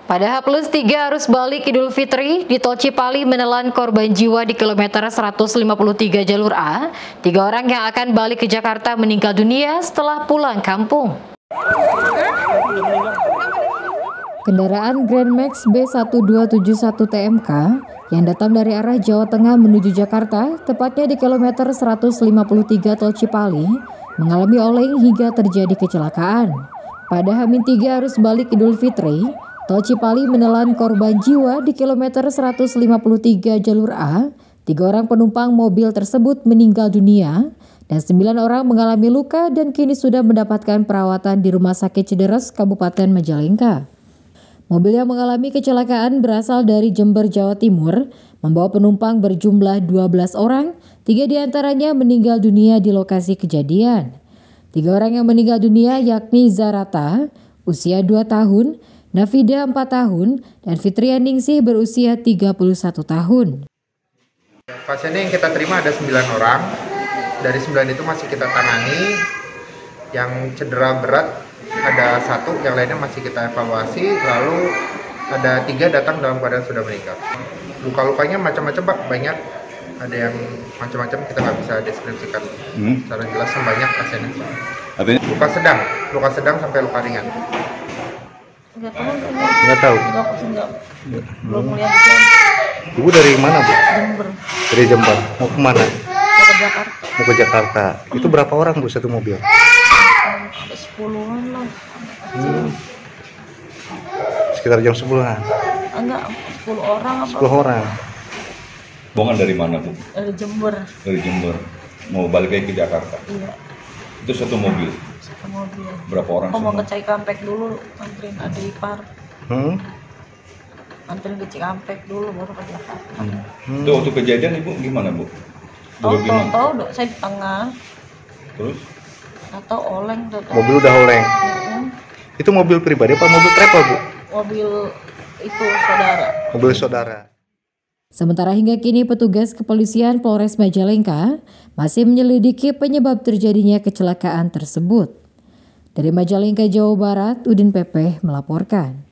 Pada H+3 arus balik Idul Fitri di Tol Cipali menelan korban jiwa di kilometer 153 jalur A. 3 orang yang akan balik ke Jakarta meninggal dunia setelah pulang kampung. Kendaraan Grand Max B1271 TMK yang datang dari arah Jawa Tengah menuju Jakarta, tepatnya di kilometer 153 Tol Cipali, mengalami oleng hingga terjadi kecelakaan. Pada H-3 arus balik Idul Fitri, Tol Cipali menelan korban jiwa di kilometer 153 jalur A. 3 orang penumpang mobil tersebut meninggal dunia dan 9 orang mengalami luka dan kini sudah mendapatkan perawatan di Rumah Sakit Cideres, Kabupaten Majalengka. Mobil yang mengalami kecelakaan berasal dari Jember, Jawa Timur, membawa penumpang berjumlah 12 orang, 3 diantaranya meninggal dunia di lokasi kejadian. 3 orang yang meninggal dunia yakni Zarata, usia 2 tahun, Nafida 4 tahun, dan Fitrianingsih berusia 31 tahun. Pasiennya yang kita terima ada 9 orang, dari 9 itu masih kita tangani, yang cedera berat ada 1, yang lainnya masih kita evaluasi, lalu ada 3 datang dalam keadaan sudah meninggal. Luka-lukanya macam-macam Pak, banyak, ada yang macam-macam kita nggak bisa deskripsikan secara jelas, banyak pasiennya. Luka sedang sampai luka ringan. Nggak tahu. Belum lihat. Ibu dari mana, Bu? Jember. Dari Jember. Mau kemana? Mau ke Jakarta. Mau ke Jakarta. Itu berapa orang, Bu, satu mobil? 10-an lah. Sekitar jam 10-an. Enggak, 10 orang apa? 10 orang. Rombongan dari mana, Bu? Dari Jember. Dari Jember. Mau balik lagi ke Jakarta? Iya. Itu satu mobil? Satu mobil. Berapa orang Mau semua? ke Cikampek dulu, anterin adik ipar. Anterin ke Cikampek dulu, baru ke Jakarta. Itu waktu kejadian Ibu gimana, Bu? Tahu, saya di tengah. Terus? Atau oleng. Mobil udah oleng. Itu mobil pribadi apa mobil travel, Bu? Mobil itu saudara. Mobil saudara. Sementara hingga kini petugas kepolisian Polres Majalengka masih menyelidiki penyebab terjadinya kecelakaan tersebut. Dari Majalengka, Jawa Barat, Udin Pepe melaporkan.